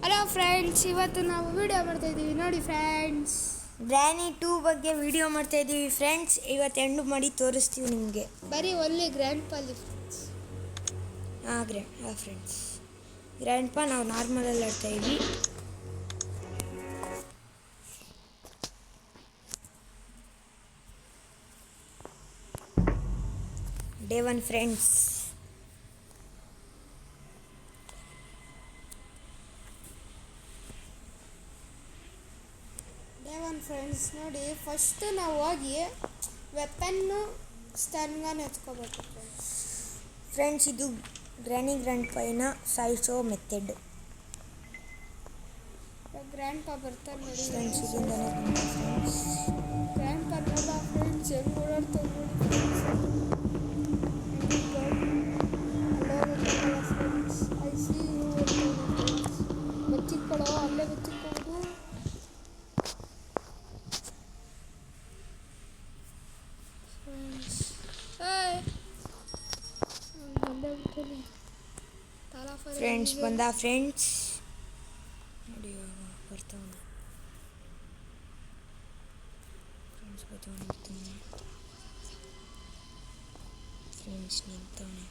Hello friends, ಇವತ್ತು ನಾವು video ಮಾಡ್ತಾ ಇದ್ದೀವಿ ನೋಡಿ ಫ್ರೆಂಡ್ಸ್. ಗ್ರ್ಯಾನಿ 2 ಬಗ್ಗೆ ವಿಡಿಯೋ ಮಾಡ್ತಾ ಇದ್ದೀವಿ ಫ್ರೆಂಡ್ಸ್. ಇವತ್ತು ಎಂಡು ಮಾಡಿ ತೋರಿಸ್ತೀವಿ ನಿಮಗೆ. ಬರೀ ಒಳ್ಳೆ ಗ್ರ್ಯಾಂಡ್ ಪಾಲಿ ಫ್ರೆಂಡ್ಸ್. ಫ್ರೆಂಡ್ಸ್, ಗ್ರ್ಯಾಂಡ್ ಪಾ ನಾವು ನಾರ್ಮಲಲ್ಲಿ ಆಡ್ತಾ ಇದ್ವಿ. Day 1 friends. ಫ್ರೆಂಡ್ಸ್ ನೋಡಿ, ಫಸ್ಟ್ ನಾವು ಹೋಗಿ ವೆಪನ್ನು ಸ್ಟನ್ ಗನ್ ಎತ್ಕೋಬೇಕು ಫ್ರೆಂಡ್ಸ್. ಇದು ಗ್ರ್ಯಾನಿ ಗ್ರ್ಯಾಂಡ್ ಪೈನ ಸಾಯಿಸೋ ಮೆಥಡ್. ಗ್ರ್ಯಾಂಡ್ ಪಾ ಬರ್ತಾರೆ ನೋಡಿ ಫ್ರೆಂಡ್ಸ್. ಇದರಿಂದನೇ ಫ್ರೆಂಡ್ಸ್. ಗ್ರ್ಯಾಂಡ್ ಪಾ ನೋಡ ಫ್ರೆಂಡ್ಸ್ ಹೆಂಗೆ ಓಡಾಡ್ತಾರೆ ನೋಡಿ ಫ್ರೆಂಡ್ಸ್. I see friends. ಬಚ್ಚಿಕ್ಕೊಳ್ಳೋ, ಅಲ್ಲೇ ಬಚ್ಚಿಕ್ಕೊಳ್ಳೋದು. ಫ್ರೆಂಡ್ಸ್ ಬಂದ ಫ್ರೆಂಡ್ಸ್ ನೋಡಿ, ಬರ್ತಾವನೆ ಫ್ರೆಂಡ್ಸ್. ಬರ್ತಾವನೆ ಫ್ರೆಂಡ್ಸ್, ನಿಂತವನೆ.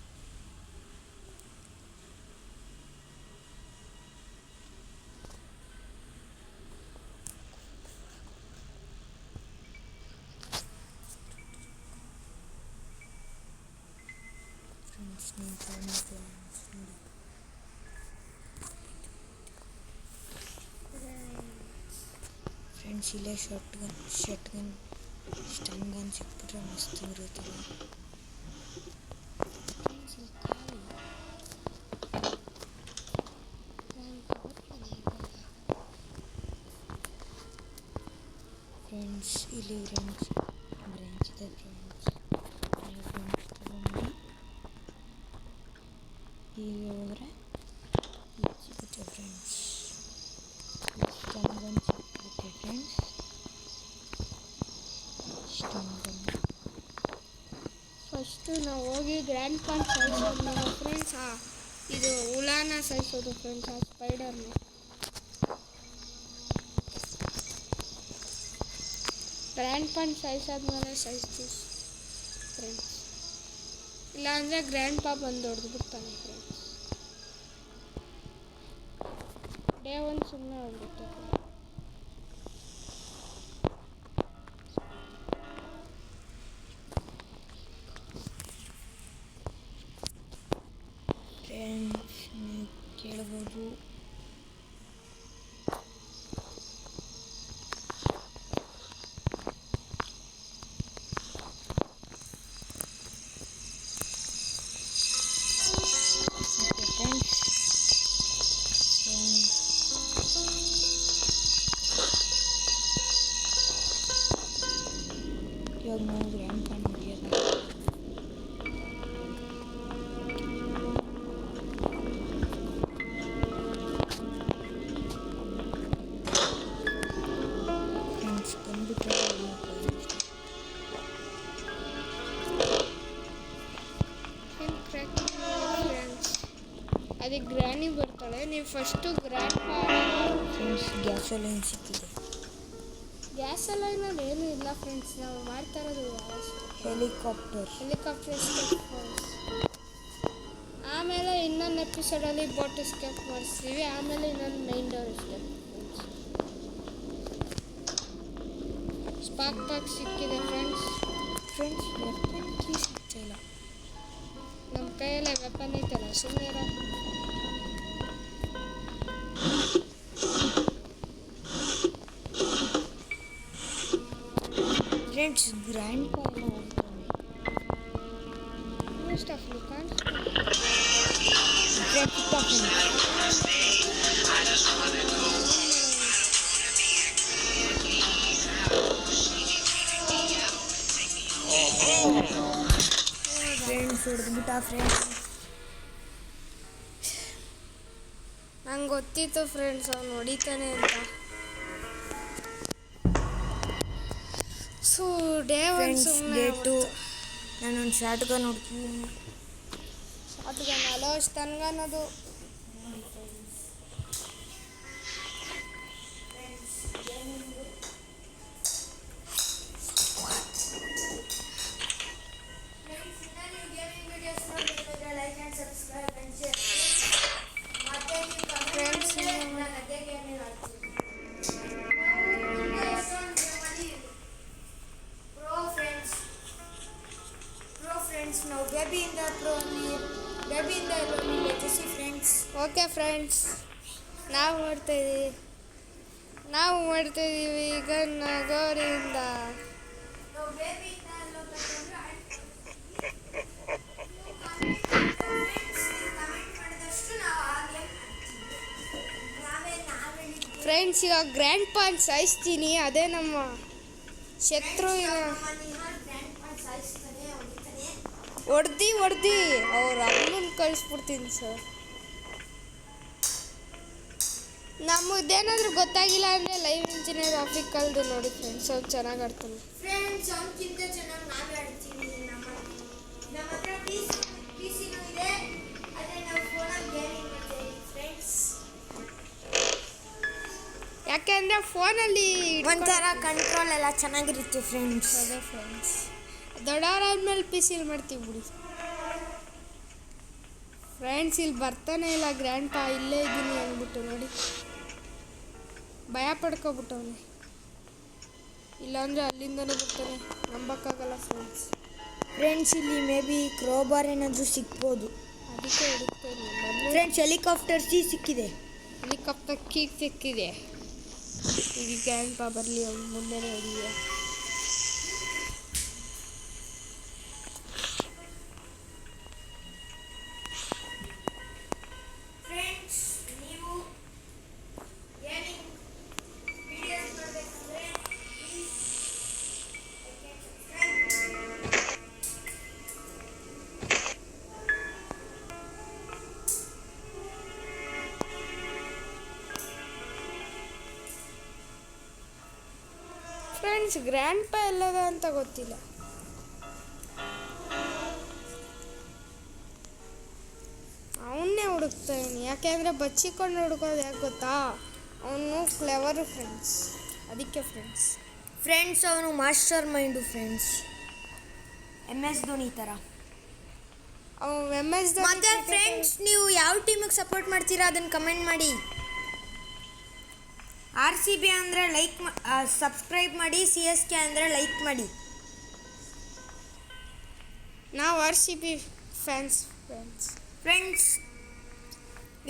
ಫ್ರೆಂಡ್ಸ್ ನಿಂತವನೆ ಫ್ರೆಂಡ್ಸ್ ನೋಡಿ. ಫ್ರೆಂಡ್ಸ್, ಇಲ್ಲೇ ಶಟ್ ಗನ್ ಸ್ಟನ್ ಗನ್ ಸಿಕ್ಬಿಟ್ರೆ ಮಸ್ತ್ ಇರುತ್ತಲ್ಲ. ಫ್ರೆಂಡ್ಸ್ ಇಲ್ಲಿ ಬ್ರಾಂಚ್ ಇದೆ ಫ್ರೆಂಡ್ಸ್. ತಗೊಂಡು ಹೀಗೆ ಹೋದರೆ ಸಿಗುತ್ತೆ ಫ್ರೆಂಡ್ಸ್. ಸ್ಟನ್ ಗನ್ ಸಿಕ್ಬಿಡುತ್ತೆ ಫ್ರೆಂಡ್ಸ್. ಸ್ಟನ್ ಗನ್ ಫಸ್ಟು ನಾವು ಹೋಗಿ ಗ್ರ್ಯಾಂಡ್ ಪಾನ್ ಸಾಯಿಸೋದು ನಾವು ಫ್ರೆಂಡ್ಸ್. ಇದು ಹುಳಾನ ಸಾಯಿಸೋದು ಫ್ರೆಂಡ್ಸ್, ಆ ಸ್ಪೈಡರ್ನ. ಗ್ರ್ಯಾಂಡ್ ಪಾನ್ ಸಾಯಿಸಾದ್ಮೇಲೆ ಸಾಯಿಸ್ತೀವಿ ಫ್ರೆಂಡ್ಸ್. ಇಲ್ಲಾಂದರೆ ಗ್ರ್ಯಾಂಡ್ ಪಾ ಬಂದು ಹೊಡೆದು ಬಿಡ್ತಾನೆ ಫ್ರೆಂಡ್ಸ್. ಡೇ 1 ಸುಮ್ಮನೆ ಹೊಡೆದ್ಬಿಟ್ಟೆ ಫ್ರೆಂಡ್ಸ್. ನೀವು ಕೇಳ್ಬೋದು, ಇವಾಗ ನಾವು ಗ್ರ್ಯಾಂಡ್ ಪಾನ್ ಹೊಡೆಯೋದು. ಫ್ರೆಂಡ್ಸ್ ಬಂದ್ಬಿಟ್ರೆ ಫ್ರೆಂಡ್ಸ್. ಅದಕ್ಕೆ ಗ್ರ್ಯಾನಿ ಬರ್ತಾಳೆ. ನೀವು ಫಸ್ಟು ಗ್ರ್ಯಾಂಡ್ ಪಾ ಫ್ರೆಂಡ್ಸ್. ಗ್ಯಾಸೋಲೈನ್ ಸಿಕ್ಕಿದೆ. ಗ್ಯಾಸೋಲೈನಲ್ಲಿ ಏನೂ ಇಲ್ಲ ಫ್ರೆಂಡ್ಸ್. ನಾವು ಮಾಡ್ತಾ ಇರೋದು ಹೆಲಿಕಾಪ್ಟರ್ ಎಸ್ಕೇಪ್ ಫ್ರೆಂಡ್ಸ್. ಆಮೇಲೆ ಇನ್ನೊಂದು ಎಪಿಸೋಡಲ್ಲಿ ಬೋಟ್ ಎಸ್ಕೇಪ್ ಮಾಡಿಸ್ತೀವಿ. ಆಮೇಲೆ ಇನ್ನೊಂದು main door escape friends. Spark Pak ಸಿಕ್ಕಿದೆ ಫ್ರೆಂಡ್ಸ್. ವೆಪನ್ ಕೀ ಸಿಗ್ತಾಯಿಲ್ಲ. ನಮ್ಮ ಕೈಯಲ್ಲೇ ವೆಪನ್ ಐತಲ್ಲ, ಸುಮ್ಮನೆ. ಫ್ರೆಂಡ್ಸ್, ಗ್ರ್ಯಾಂಡ್ ಪಾ ಎಲ್ಲ ಹೋಗ್ತಾನೆ. ಮೋಸ್ಟ್ ಆಫ್ ಯು ಕಾಣಿಸ್ತಾ ಫ್ರೆಂಡ್ಸ್ ಹೊಡೆದ್ಬಿಟ್ಟ ಫ್ರೆಂಡ್ಸ್. ನಂಗೆ ಗೊತ್ತಿತ್ತು ಫ್ರೆಂಡ್ಸ್ ಅವ್ನು ಹೊಡಿತಾನೆ ಅಂತ. ಸೊ ಡೇ 1 ಸುಮ್ಮನೆ. ಡೇ 2 ನಾನೊಂದು ಶಾರ್ಟ್ ಗನ್ ನೋಡ್ತೀನಿ. Short gun hello stun gun ಅದು. ಫ್ರೆಂಡ್ಸ್, ನಾವು ಮಾಡ್ತಾ ಇದ್ದೀವಿ ಗನ್ನ ಗೌರಿಯಿಂದ. ಫ್ರೆಂಡ್ಸ್, ಈಗ ಗ್ರ್ಯಾಂಡ್ ಪಾನ್ ಸಾಯಿಸ್ತೀನಿ. ಅದೇ ನಮ್ಮ ಶತ್ರುವಿನ ಹೊಡ್ದು ಅವ್ರ ಅಮ್ಮನ ಕಳಿಸ್ಬಿಡ್ತೀನಿ ಸರ್. ನಮ್ಮದೇನಾದ್ರೂ ಗೊತ್ತಾಗಿಲ್ಲ ಅಂದರೆ ಲೈವ್ ಇಂಜಿನಿಯರ್ ಆಫ್ರಿಕಲ್ದು ನೋಡಿ ಫ್ರೆಂಡ್ಸ್, ಅವ್ರು ಚೆನ್ನಾಗಿ ಆಡ್ತಾನೆ. ಫ್ರೆಂಡ್ಸ್, ಅವನಕ್ಕಿಂತ ಚೆನ್ನಾಗಿ ನಾವೇ ಆಡ್ತೀವಿ. ನಮ್ಮ ಹತ್ರ PC-ನೂ ಇದೆ, ಆದರೆ ನಾವು ಫೋನಲ್ಲಿ ಗೇಮಿಂಗ್ ಮಾಡ್ತೀವಿ ಫ್ರೆಂಡ್ಸ್. ಯಾಕೆಂದರೆ ಫೋನಲ್ಲಿ ಒಂಥರ ಕಂಟ್ರೋಲ್ ಎಲ್ಲ ಚೆನ್ನಾಗಿರುತ್ತೆ ಫ್ರೆಂಡ್ಸ್. ಅದೇ ಫ್ರೆಂಡ್ಸ್, ದೊಡ್ಡವರಾದ್ಮೇಲೆ PC-ಲಿ ಮಾಡ್ತೀವಿ ಬಿಡಿ ಫ್ರೆಂಡ್ಸ್. ಇಲ್ಲಿ ಬರ್ತಾನೆ ಇಲ್ಲ ಗ್ರ್ಯಾಂಡ್ ಪಾ, ಇಲ್ಲೇ ಇದ್ದೀನಿ ಅಂದ್ಬಿಟ್ಟು ನೋಡಿ, ಭಯ ಪಡ್ಕೊಬಿಟ್ಟವನೆ. ಇಲ್ಲಾಂದರೆ ಅಲ್ಲಿಂದನೇ ಬರ್ತಾನೆ, ನಂಬಕ್ಕಾಗಲ್ಲ ಫ್ರೆಂಡ್ಸ್. ಇಲ್ಲಿ ಮೇ ಬಿ ಕ್ರೋಬಾರ್ ಏನಾದರೂ ಸಿಗ್ಬೋದು, ಅದಕ್ಕೆ ಹುಡುಕ್ತೇನೆ ಫ್ರೆಂಡ್ಸ್. ಹೆಲಿಕಾಪ್ಟರ್ ಸಿಕ್ಕಿದೆ, ಹೆಲಿಕಾಪ್ಟರ್ ಕೀಕ್ ಸಿಕ್ಕಿದೆ. ಈಗ ಗ್ರ್ಯಾಂಡ್ ಪಾ ಬರಲಿ, ಅವ್ನು ಮುಂದೆನೇ ಹೊಡಿಯ. ಫ್ರೆಂಡ್ಸ್, ಗ್ರ್ಯಾಂಡ್ ಪಾ ಎಲ್ಲದ ಅಂತ ಗೊತ್ತಿಲ್ಲ. ಅವನ್ನೇ ಹುಡುಕ್ತಾ ಇದೀನಿ, ಯಾಕೆಂದರೆ ಬಚ್ಚಿಕೊಂಡು ಹುಡುಕೋದು ಯಾಕೆ ಗೊತ್ತಾ, ಅವನು ಕ್ಲೆವರು ಫ್ರೆಂಡ್ಸ್, ಅದಕ್ಕೆ ಫ್ರೆಂಡ್ಸ್. ಅವನು master mind friends, MS Dhoni ಥರ. MS ಧೋನಿ. ಮತ್ತೆ ಫ್ರೆಂಡ್ಸ್, ನೀವು ಯಾವ ಟೀಮಿಗೆ ಸಪೋರ್ಟ್ ಮಾಡ್ತೀರಾ ಅದನ್ನು ಕಮೆಂಟ್ ಮಾಡಿ. RCB ಅಂದರೆ ಸಬ್ಸ್ಕ್ರೈಬ್ ಮಾಡಿ, CSK ಅಂದರೆ ಲೈಕ್ ಮಾಡಿ. ನಾವು RCB ಫ್ಯಾನ್ಸ್ ಫ್ರೆಂಡ್ಸ್.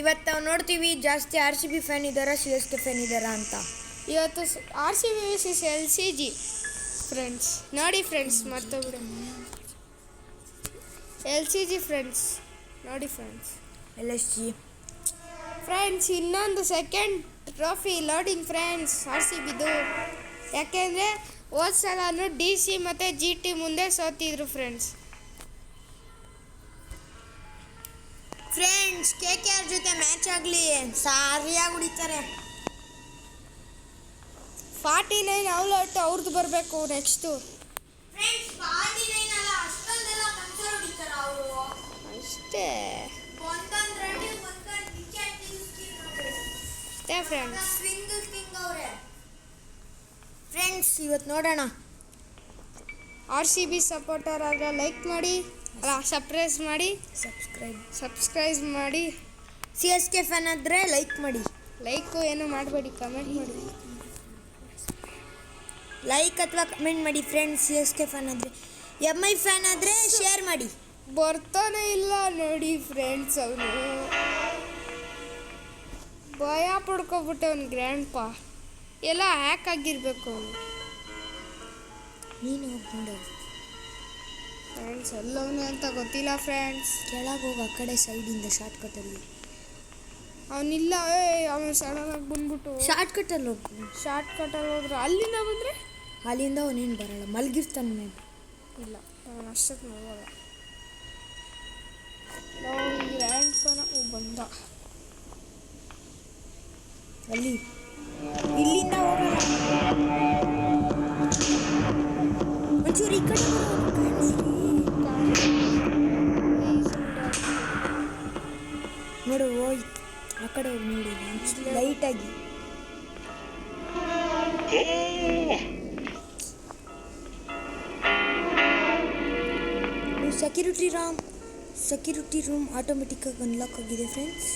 ಇವತ್ತು ನಾವು ನೋಡ್ತೀವಿ ಜಾಸ್ತಿ RCB ಫ್ಯಾನ್ ಇದ್ದಾರಾ CSK ಫ್ಯಾನ್ ಇದ್ದಾರಾ ಅಂತ. ಇವತ್ತು RCB vs LCG ಫ್ರೆಂಡ್ಸ್ ನೋಡಿ ಫ್ರೆಂಡ್ಸ್. ಮತ್ತೊಬ್ಬರು LCG ಫ್ರೆಂಡ್ಸ್ ನೋಡಿ ಫ್ರೆಂಡ್ಸ್. LSG ಫ್ರೆಂಡ್ಸ್, ಇನ್ನೊಂದು ಸೆಕೆಂಡ್ ಟ್ರೋಫಿ ಲೋಡಿಂಗ್ ಫ್ರೆಂಡ್ಸ್ RCBದು. ಯಾಕೆಂದರೆ ಹೋದ ಸಲನೂ DC ಮತ್ತು GT ಮುಂದೆ ಸೋತಿದ್ರು ಫ್ರೆಂಡ್ಸ್. KKR ಜೊತೆ ಮ್ಯಾಚ್ ಆಗಲಿ, ಸರಿಯಾಗಿ ಹೊಡಿತಾರೆ. 49 ಔಟ್ ಅವ್ರದ್ದು ಬರಬೇಕು ನೆಕ್ಸ್ಟು. ಅಷ್ಟೇ ಫ್ರೆಂಡ್ಸ್, ಇವತ್ತು ನೋಡೋಣ. RCB ಸಪೋರ್ಟರ್ ಆದರೆ ಲೈಕ್ ಮಾಡಿ, ಸಬ್ಸ್ಕ್ರೈಬ್ ಮಾಡಿ. CSK ಫ್ಯಾನ್ ಆದರೆ ಲೈಕ್ ಮಾಡಿ. ಲೈಕು ಏನು ಮಾಡಬೇಡಿ, ಕಮೆಂಟ್ ಮಾಡಿ. ಲೈಕ್ ಅಥವಾ ಕಮೆಂಟ್ ಮಾಡಿ ಫ್ರೆಂಡ್ಸ್. CSK ಫ್ಯಾನ್ ಆದರೆ, MI ಫ್ಯಾನ್ ಆದರೆ ಶೇರ್ ಮಾಡಿ. ಬರ್ತಾನೆ ಇಲ್ಲ ನೋಡಿ ಫ್ರೆಂಡ್ಸ್, ಅವನು ಭಯ ಪಡ್ಕೊಬಿಟ್ಟೆ. ಅವ್ನು ಗ್ರ್ಯಾಂಡ್ ಪಾ ಎಲ್ಲ ಹ್ಯಾಕ್ ಆಗಿರ್ಬೇಕು ಅವನು. ನೀನು ಹೋಗ್ಕೊಂಡು ಫ್ರೆಂಡ್ಸ್, ಎಲ್ಲವನೇ ಅಂತ ಗೊತ್ತಿಲ್ಲ ಫ್ರೆಂಡ್ಸ್. ಕೆಳಗೆ ಹೋಗಿ ಆ ಕಡೆ ಸೈಡಿಂದ ಶಾರ್ಟ್ ಕಟ್ಟಲ್ಲಿ. ಅವನಿಲ್ಲ, ಅವನು ಸಡನ್ನಾಗಿ ಬಂದ್ಬಿಟ್ಟು ಶಾರ್ಟ್ ಕಟ್ಟಲ್ಲಿ ಹೋದ್ರೆ ಅಲ್ಲಿಂದ ಬಂದರೆ ಅಲ್ಲಿಂದ ಅವನೇನು ಬರೋಲ್ಲ, ಮಲಗಿರ್ತಾನೆ ಮೇಲೆ. ಇಲ್ಲ, ಅವನು ಅಷ್ಟಕ್ಕೆ ನೋಡೋಲ್ಲ. ನಾವು ಗ್ರ್ಯಾಂಡ್ ಪಾನ ಬಂದ ಅಲ್ಲಿ, ಇಲ್ಲಿಂದ ಹೋಗಲ್ಲ. ಒಂಚೂರು ಈ ಕಡೆ ನೋಡು, ಹೋಯ್ತು ಆ ಕಡೆ ಹೋಗಿ ನೋಡಿ ಲೈಟಾಗಿ. ಸೆಕ್ಯೂರಿಟಿ ರೂಮ್ ಆಟೋಮೆಟಿಕ್ಕಾಗಿ ಅನ್ಲಾಕ್ ಆಗಿದೆ ಫ್ರೆಂಡ್ಸ್.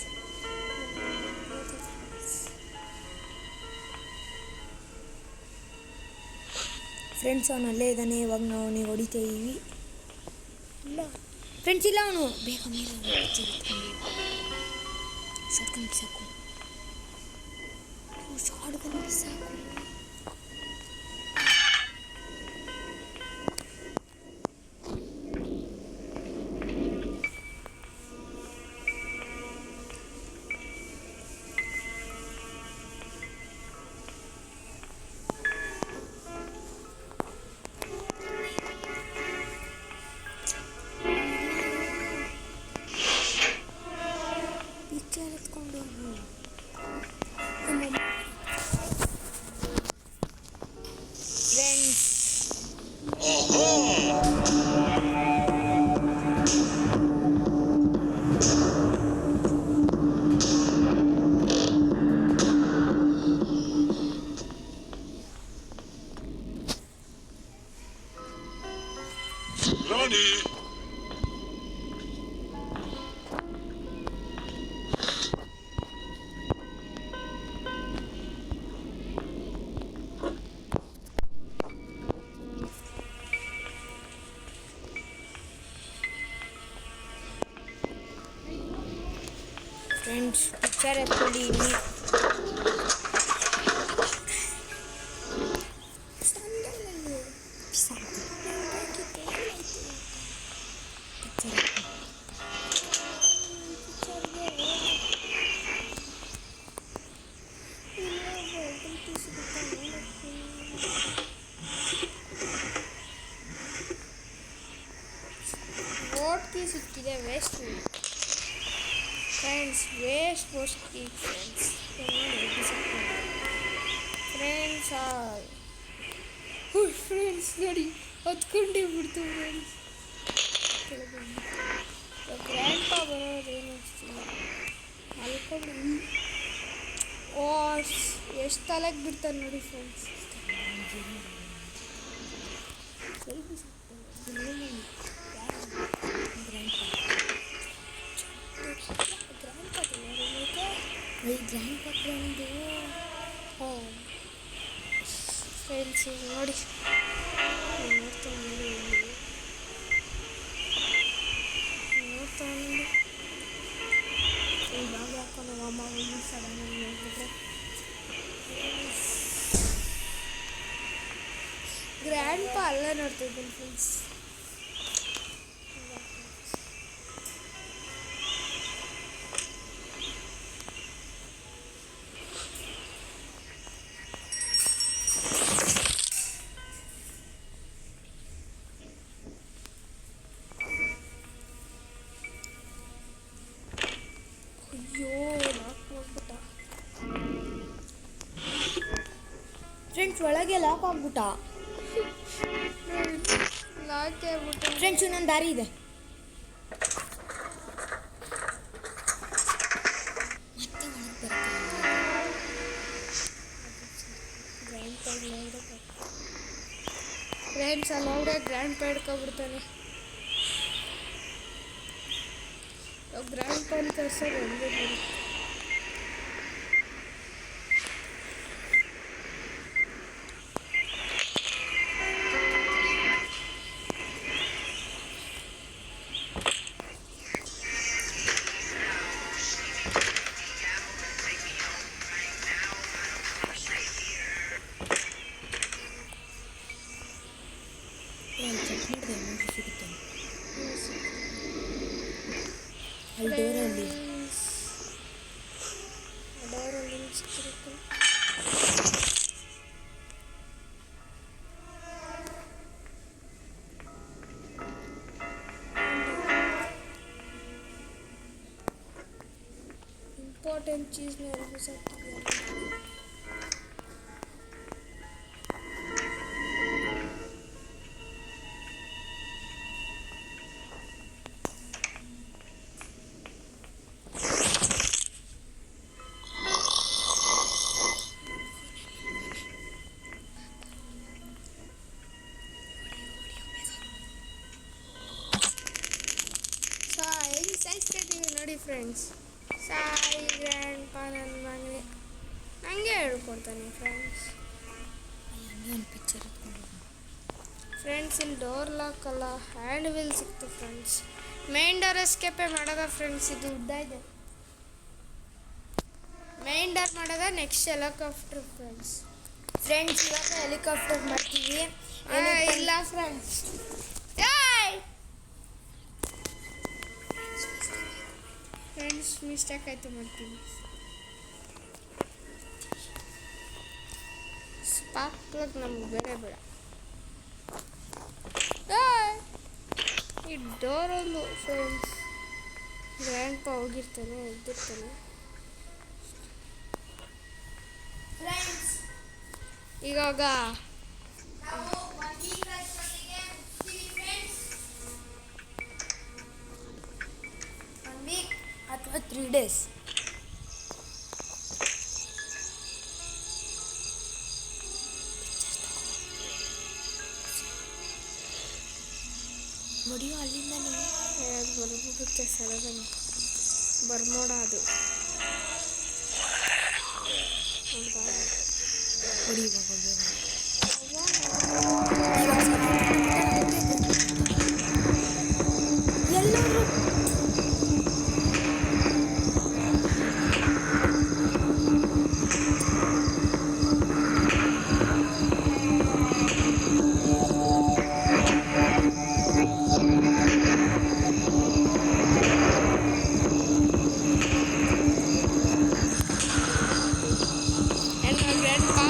ಅವನು ಅಲ್ಲೇ ಇದ್ದಾನೆ. ಇವಾಗ ನಾವು ಅವನಿಗೆ ಹೊಡಿತಾ ಇದ್ದೀವಿ. ಇಲ್ಲ ಫ್ರೆಂಡ್ಸ್, ಇಲ್ಲ ಅವನು ಬೇಗ ಮೇಲೆ ಬಿಸಾಕು ಶಾರ್ಟ್ ಗನ್ ಬಿಸಾಕು. ಪಿಕ್ಚರ್ ಎತ್ಕೊಂಡು ಫ್ರೆಂಡ್ಸ್ Ronnie! ಫ್ರೆಂಡ್ಸ್ ಪಿಕ್ಚರ್ ಎತ್ಕೊಳ್ಳಿ ಇಲ್ಲಿ. ವೋಟ್ ಕೀ ಸಿಕ್ಕಿದೆ waste friends, waste post key friends. Friends friends ನೋಡಿ ಹೊತ್ಕೊಂಡೇ ಬಿಡ್ತು ಫ್ರೆಂಡ್ಸ್. ಗ್ರ್ಯಾಂಡ್ ಪಾ ಬರೋದೇನು ಅನಿಸ್ತಿಲ್ಲ, ಮಲ್ಕೊಂಡು ಓ ಎಷ್ಟು ತಲೆಗೆ ಬಿಡ್ತಾರೆ ನೋಡಿ ಫ್ರೆಂಡ್ಸ್. ಗ್ರ್ಯಾಂಡ್ ಪಾ ಫ್ರೆಂಡು ಫ್ರೆಂಡ್ಸ್ ನೋಡಿ ನೋಡ್ತಾನೆ ಇವಾಗ ಹಾಕೊಂಡು ಅಮ್ಮ ಒಂದು ಸಡನ್ನಾಗಿ ನೋಡ್ತಿದ್ರೆ ಗ್ರ್ಯಾಂಡ್ ಪಾ ಅಲ್ಲ ನೋಡ್ತಿದ್ದೀನಿ ಫ್ರೆಂಡ್ಸ್. ಅಯ್ಯೋ ಲಾಕ್ ಮಾಡ್ಬಿಟ್ಟ ಫ್ರೆಂಡ್ಸ್, ಒಳಗೆ ಲಾಕ್ ಆಗ್ಬಿಟ್ಟ. ಲಾಕ್ ಆಗ್ಬಿಟ್ಟ ಫ್ರೆಂಡ್ಸ್, ಇನ್ನೊಂದು ದಾರಿ ಇದೆ. ಫ್ರೆಂಡ್ಸ್ ಅಲ್ಲಿ ಹೋಗ್ರೆ ಗ್ರ್ಯಾಂಡ್ ಪಾ ಹಿಡ್ಕೊಬಿಡ್ತಾನೆ. ಗ್ರ್ಯಾಂಡ್ ಪಾನ್ ಕರ್ಸೋದು ಒಂದೇ ನೋಡಿ. ಡೋರಲ್ಲಿ ಸಿಕ್ಕಿರುತ್ತೆ. ಇಂಪಾರ್ಟೆಂಟ್ ಚೀಸ್ನ ಎಲ್ಗೂ ಸಾಕ್ತಿದ್ಯಲ್ಲ. ಸಾಯಿಸ್ತಿದ್ದೀವಿ ನೋಡಿ ಫ್ರೆಂಡ್ಸ್. ಸಾಯಿ ಗ್ರ್ಯಾಂಡ್ ಪಾ ನನ್ನ ಮಗನೇ ನನಗೆ ಹೇಳ್ಕೊಡ್ತಾನೆ ಫ್ರೆಂಡ್ಸ್. ಪಿಕ್ಚರ್ ಫ್ರೆಂಡ್ಸ್ ಇಲ್ಲಿ ಡೋರ್ ಲಾಕ್ ಅಲ್ಲ, ಹ್ಯಾಂಡ್ ವೀಲ್ ಸಿಕ್ತು ಫ್ರೆಂಡ್ಸ್. ಮೇನ್ ಡೋರ್ ಎಸ್ಕೇಪೇ ಮಾಡೋದ ಫ್ರೆಂಡ್ಸ್. ಇದು ಉದ್ದ ಇದೆ ಮೈನ್ ಡೋರ್ ಮಾಡೋದ ನೆಕ್ಸ್ಟ್ ಹೆಲಿಕಾಪ್ಟರ್ ಫ್ರೆಂಡ್ಸ್. ಫ್ರೆಂಡ್ಸ್ ಇವಾಗ ಹೆಲಿಕಾಪ್ಟರ್ ಮಾಡ್ತೀವಿ. ಇಲ್ಲ ಫ್ರೆಂಡ್ಸ್, ಫ್ರೆಂಡ್ಸ್ ಮಿಸ್ಟೇಕ್ ಆಯ್ತು, ಮಾಡ್ತೀನಿ. ಸ್ಪಾರ್ಕ್ ಪ್ಲಗ್ ನಮ್ಗೆ ಬೇರೆ ಬೇಡ. ಈ ಡೋರ್ ಒಂದು ಫ್ರೆಂಡ್ಸ್ ಗ್ರ್ಯಾಂಡ್ ಪಾ ಹೋಗಿರ್ತಾನೆ, ಎದ್ದಿರ್ತಾನೆ. ಫ್ರೆಂಡ್ಸ್ ಇವಾಗ ನಾವು 1 ವೀಕ್ ಅಷ್ಟೊತ್ತಿಗೆ ಮುಗಿಸ್ತೀವಿ ಫ್ರೆಂಡ್ಸ್. 1 ವೀಕ್ ಅಥವಾ 3 ಡೇಸ್. ನೋಡಿಯೋ ಅಲ್ಲಿಂದ ಅದು ಬರ್ಬಿಡುತ್ತೆ ಸಡನ್ ಬರ್ಮೋಡ ಅದು. ಎಲ್ಲರೂ And my grandpa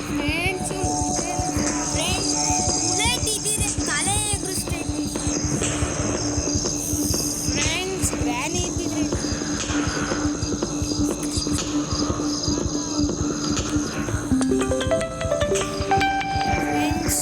friends friend bullet ಇದ್ದಿದ್ರೆ ತಲೆ ಎಗರಿಸ್ತೈತಿ ಫ್ರೆಂಡ್ಸ್ ಗ್ರ್ಯಾನಿ ಇದ್ದಿದ್ರೆ ಫ್ರೆಂಡ್ಸ್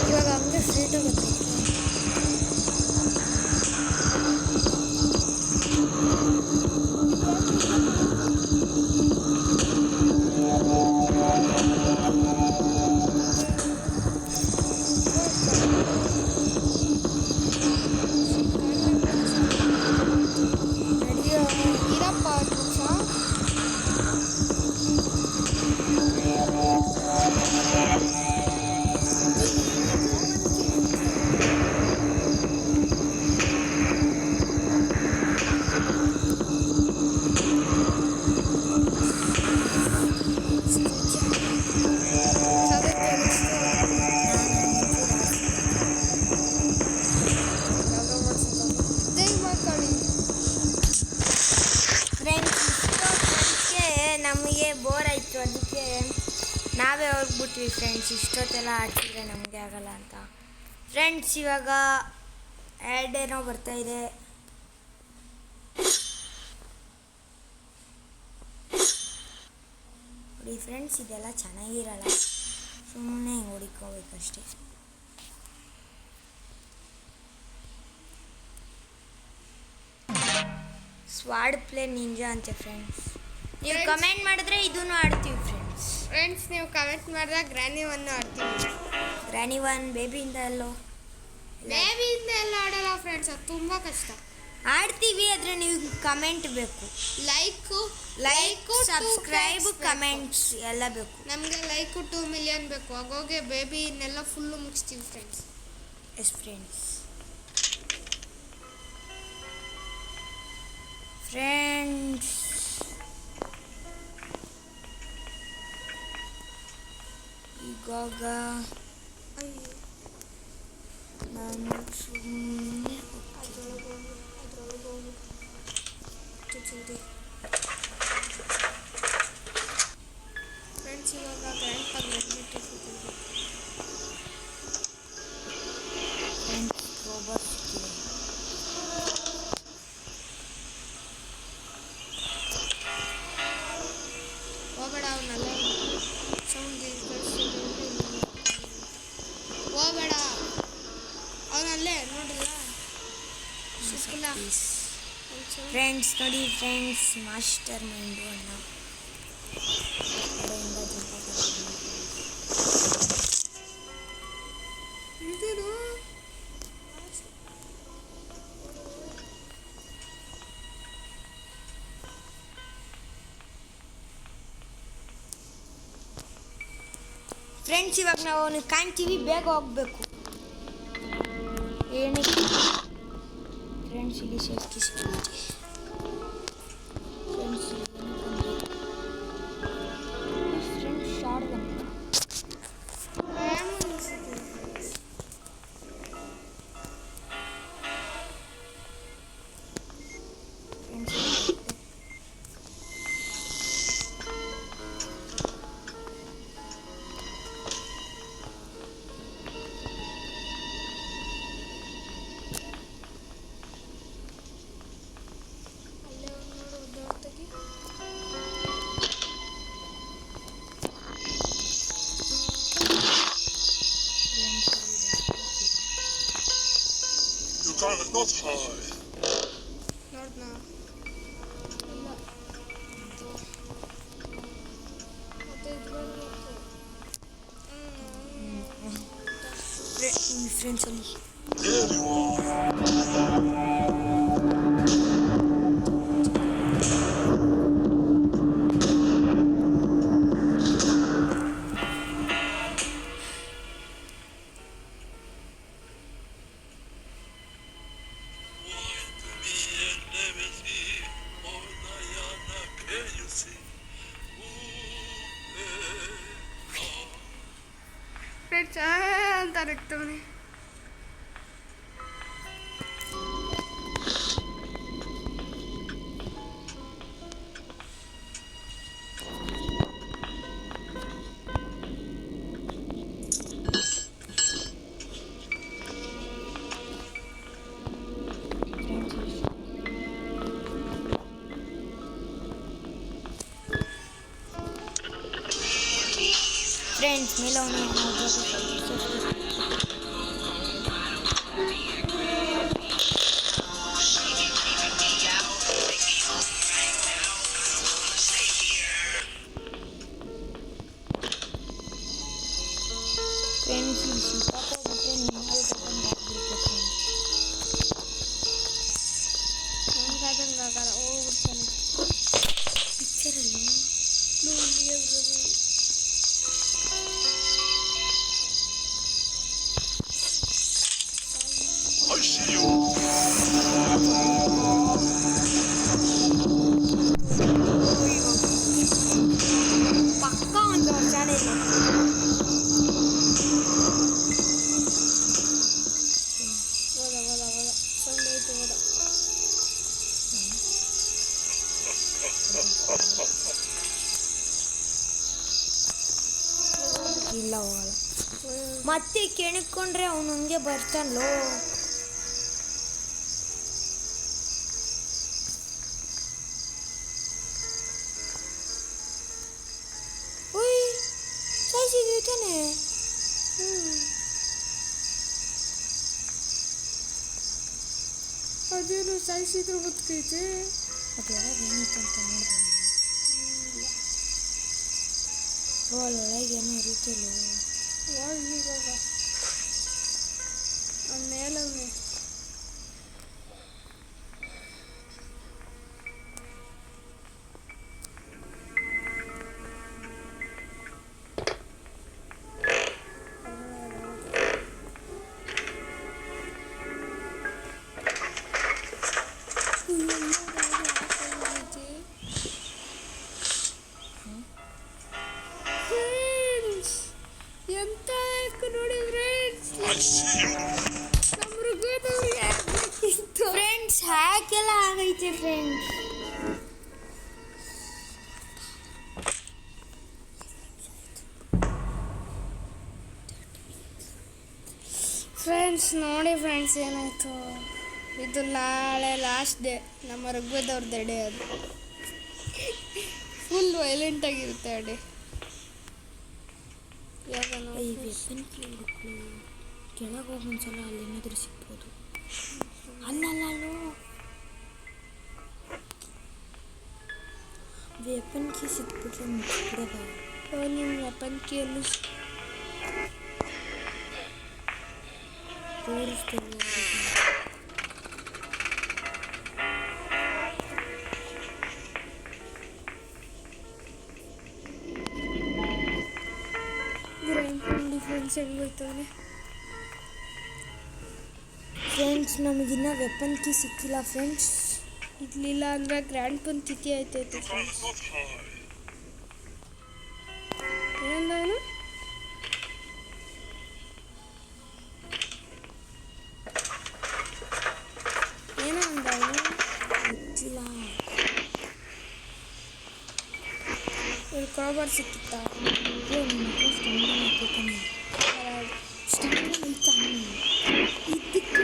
ಇವಾಗ ಹಂಗೆ ಸ್ಟ್ರೇಟ್ ಹೋಗುತ್ತೆ ನಡಿಯೋ ಇರಪ್ಪ ನಿಮಿಷ ಫ್ರೆಂಡ್ಸ್ಗೆ ನಮಗೆ ಬೋರ್ ಆಯಿತು ಅದಕ್ಕೆ ನಾವೇ ಹೋಗ್ಬಿಟ್ವಿ ಫ್ರೆಂಡ್ಸ್ ಇಷ್ಟೊತ್ತೆಲ್ಲ ಆಡ್ತಿದ್ರೆ ನಮಗೆ ಆಗಲ್ಲ ಅಂತ ಫ್ರೆಂಡ್ಸ್ ಇವಾಗ ಆ್ಯಡ್ ಏನೋ ಬರ್ತಾಯಿದೆ ನೋಡಿ ಫ್ರೆಂಡ್ಸ್ ಇದೆಲ್ಲ ಚೆನ್ನಾಗಿರಲ್ಲ ಸುಮ್ಮನೆ ಹುಡುಕೋಬೇಕಷ್ಟೇ ಸ್ವಾಡ್ ಪ್ಲೇ ನಿಂಜಾ ಅಂತೆ ಫ್ರೆಂಡ್ಸ್ ನೀವು Friends- ಕಮೆಂಟ್ ಮಾಡಿದ್ರೆ ಇದನ್ನು ಆಡ್ತೀವಿ ಫ್ರೆಂಡ್ಸ್ ಫ್ರೆಂಡ್ಸ್ ನೀವು ಕಮೆಂಟ್ ಮಾಡಿದಾಗ ಗ್ರ್ಯಾನಿ ಒನ್ ಆಡ್ತೀವಿ ಗ್ರ್ಯಾನಿ ಒನ್ ಬೇಬಿಯಿಂದ ಎಲ್ಲೋ ಬೇಬಿಯಿಂದ ಎಲ್ಲ ಆಡಲ್ಲ ಫ್ರೆಂಡ್ಸ್ ಅದು ತುಂಬ ಕಷ್ಟ ಆಡ್ತೀವಿ ಆದರೆ ನೀವು ಕಮೆಂಟ್ ಬೇಕು ಲೈಕು ಲೈಕ್ ಸಬ್ಸ್ಕ್ರೈಬ್ ಕಮೆಂಟ್ಸ್ ಎಲ್ಲ ಬೇಕು ನಮಗೆ ಲೈಕು 2 ಮಿಲಿಯನ್ ಬೇಕು ಆಗೋಗೆ ಬೇಬಿ ಇನ್ನೆಲ್ಲ ಫುಲ್ಲು ಮುಗಿಸ್ತೀವಿ ಫ್ರೆಂಡ್ಸ್ ಎಸ್ ಫ್ರೆಂಡ್ಸ್ ಫ್ರೆಂಡ್ಸ್ ಇವಾಗ ನಾನು ಸುಮ್ಮನೆ ಫ್ರೆಂಡ್ಸ್ ಇವಾಗ ಗ್ರ್ಯಾಂಡ್ ಮ್ಯಾಗ್ನೆಟಿಕ್ ಫ್ರೆಂಡ್ಸ್ ರೋಬರ್ಟ್ ಸಿಕ್ಕಿದೆ ಹೋಗಬೇಡ ಅವನ್ನೆಲ್ಲ ಸೌಂಡ್ ಪೀಸ್ ಒಂಚೂರು. ಫ್ರೆಂಡ್ಸ್ ನೋಡಿ ಫ್ರೆಂಡ್ಸ್ ಮಾಸ್ಟರ್ ಮೈಂಡು ಅಣ್ಣ ಕಡೆಯಿಂದ ಜಂಪ್ ಇದೇನು ಫ್ರೆಂಡ್ಸ್ ಇವಾಗ ನಾವು ಅವನಿಗೆ ಕಾಣ್ತೀವಿ ಬೇಗ ಹೋಗ್ಬೇಕು ಏನಕ್ಕೆ ಫ್ರೆಂಡ್ಸ್ ಇಲ್ಲಿ ಸೇಫ್ಟಿ ಸಿಗುತ್ತೆ ಫ್ರೆಂಡ್ಸ್ ಫ್ರೆಂಡ್ಸ್ ಶಾರ್ಟ್ ಬಂದ ಅಲ್ಲೇ ಒಂದು ನೋಡು ಉದ್ದಾಡ್ತಗಿ You cannot hide. ನೋಡ್ನಾ ಇಲ್ಲ ಮತ್ತೆ ಇದು ಬಂದ್ಬಿಡ್ತು. ಫ್ರೆಂಡ್ಸ್ ಅಲ್ಲಿ There you are. Can you see? Friends ಅಂತ ರಕ್ತವನೇ ಫ್ರೆಂಡ್ಸ್ ಮೇಲೆ ಅವನು ಫ್ರೆಂಡ್ಸ್ ಇಲ್ಲಿ ಸಿಕ್ಕಾಕೊಂಡ್ಬಿಟ್ರೆ ನಿಮ್ಮಲ್ಲಿ ಕರ್ಕೊಂಡು ಆಗ್ಬಿಡುತ್ತೆ ಹಂಗಾದಂಗೆ ಆಗಲ್ಲ ಹೋಗ್ಬಿಡ್ತಾನೆ ಪಿಕ್ಚರಲ್ಲಿ ನೋಡಿಗೆ ಬರೋದು I see you. ಪಕ್ಕ ಒಂದು ವರ್ಷಾನೆ ಇಲ್ಲ ಹೋದ ಸೌಂಡ್ ಐತೆ ಹೋದ ಇಲ್ಲ ಹೋಗಲ್ಲ ಮತ್ತೆ ಕೆಣಕೊಂಡ್ರೆ ಅವನು ಹಂಗೆ ಬರ್ತಾನಲ್ಲೋ ಉಯ್ ಸಾಯಿಸಿದ್ವಿ ತಾನೆ ಅದೇನು ಸಾಯಿಸಿದ್ರು ಬದುಕೈತೆ ಅದು ಒಳಗೆ ಏನಿತ್ತು ಅಂತ ನೋಡ್ದೆ ಅಲ್ಲೊಳಗೆ ಏನೋ ಇರುತ್ತಲ್ಲ ಹೋಗ ಮೇಲವೇ ಎಂತ ನೋಡಿ ಫ್ರೆಂಡ್ಸ್ I see you. ನಮ್ಮ ಮೃಗದವ್ರು ಯಾಕಿತ್ತು ಫ್ರೆಂಡ್ಸ್ ಹ್ಯಾಕೆಲ್ಲ ಆಗೈತೆ ಫ್ರೆಂಡ್ಸ್ ಫ್ರೆಂಡ್ಸ್ ನೋಡಿ ಫ್ರೆಂಡ್ಸ್ ಏನಾಯ್ತು ಇದು ನಾಳೆ ಲಾಸ್ಟ್ ಡೇ ನಮ್ಮ ಋಗ್ವೇದವ್ರದ್ದು ಡೇ ಅದು ಫುಲ್ ವೈಲೆಂಟ್ ಆಗಿರುತ್ತೆ ಆ ಡೇ ಯಾವಾಗ ಈ ವೆಪನ್ ಹುಡುಕ್ಲು ಕೆಳಗೆ ಹೋಗಿ ಒಂದ್ಸಲ ಅಲ್ಲಿ ಏನಾದರೂ ಸಿಗ್ಬೋದು ಅಲ್ಲಲ್ಲೋ ವೆಪನ್ ಕೀ ಸಿಕ್ಬಿಟ್ರೆ ಮುಚ್ಚಿಬಿಡೋದ. ನಿಮ್ಮ ವೆಪನ್ ಕೀಯಲ್ಲಿ ತೋರಿಸ್ತೇವೆ. ಡಿಫ್ರೆನ್ಸ್ ಹೆಂಗೆ ಬರ್ತಾವೆ ಫ್ರೆಂಡ್ಸ್, ನಮಗಿನ್ನ ವೆಪನ್ ಕೀ ಸಿಕ್ಕಿಲ್ಲ ಫ್ರೆಂಡ್ಸ್. ಇರ್ಲಿಲ್ಲ ಅಂದ್ರೆ ಗ್ರ್ಯಾಂಡ್ ಪನ್ ತಿಥಿ ಆಯ್ತೈತೆ ಫ್ರೆಂಡ್ಸ್. Not high. ಏನಂದವನು ಏನೋ ಅಂದವನು ಗೊತ್ತಿಲ್ಲ. ಇಲ್ಲಿ ಕ್ರಾಬರ್ ಸಿಕ್ಕಿತ್ತ ನಿಮ್ಮ ಹತ್ರ ಸ್ಟ್ಯಾಂಡಲ್ಲಿ ಹಾಕೋತಾನೆ. ಸ್ಟ್ಯಾಂಡಲ್ಲಿ ಐತಾನೆ ಇದಕ್ಕೆ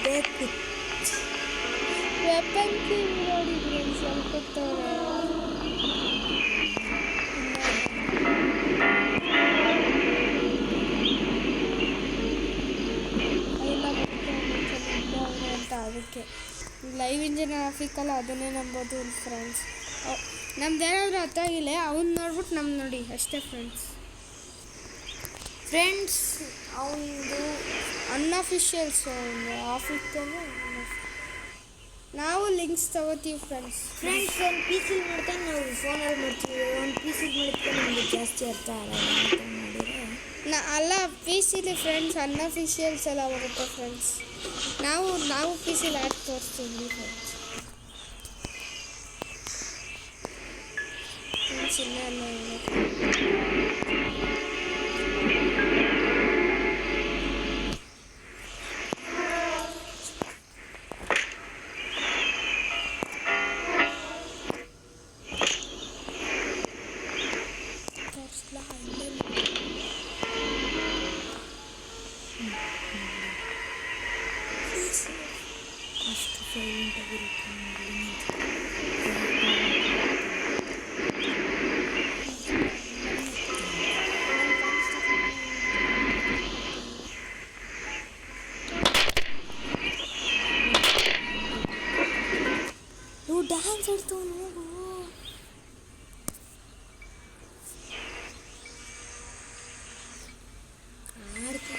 ಬೇಕು. ವೆಪನ್ ಕೀ ನೋಡಿದ್ರೆ ಸ್ವಲ್ಪ ಅಂತ ಅದಕ್ಕೆ ಲೈವ್ ಇಂಜಿನ್ ಗ್ರಾಫಿಕಲ್ಲ ಅದನ್ನೇ ನಂಬೋದು ಫ್ರೆಂಡ್ಸ್. ನಮ್ದೇನಾದರೂ ಅರ್ಥ ಆಗಿಲ್ಲ ಅವ್ನು ನೋಡ್ಬಿಟ್ಟು ನಮ್ಗೆ ನೋಡಿ ಅಷ್ಟೇ ಫ್ರೆಂಡ್ಸ್. ಫ್ರೆಂಡ್ಸ್, ಅವನದು ಅನ್ಅಫಿಷಿಯಲ್ಸ್ ಆಫೀಸಲ್ಲಿ ನಾವು ಲಿಂಕ್ಸ್ ತಗೋತೀವಿ ಫ್ರೆಂಡ್ಸ್. ಒಂದು ಪೀಸಿಗೆ ಮಾಡ್ತಾನೆ, ನಾವು ಫೋನಲ್ಲಿ ಮಾಡ್ತೀವಿ. ಒಂದು ಪೀಸಿಗೆ ಮಾಡಿದ್ರೆ ನಮಗೆ ಜಾಸ್ತಿ ಅರ್ಥ ಆಗಲ್ಲ ಅಂತ ಮಾಡಿದರೆ ಅಲ್ಲ ಪಿ ಸಿಲಿ ಫ್ರೆಂಡ್ಸ್ ಅನ್ಅಫಿಷಿಯಲ್ಸ್ ಎಲ್ಲ ಬರುತ್ತೆ ಫ್ರೆಂಡ್ಸ್. ನಾವು ಪಿ ಸಿಲಿ ಆ್ಯಡ್ ತೋರಿಸ್ತೀವಿ ಫ್ರೆಂಡ್ಸ್. ಇನ್ನೆಲ್ಲ ಅಷ್ಟು ಸೈಲೆಂಟಾಗಿರುತ್ತೆ. ನೀವು ಡ್ಯಾನ್ಸ್ ಆಡ್ತಾವ ನೋಡು. ಆಡ್ತಾ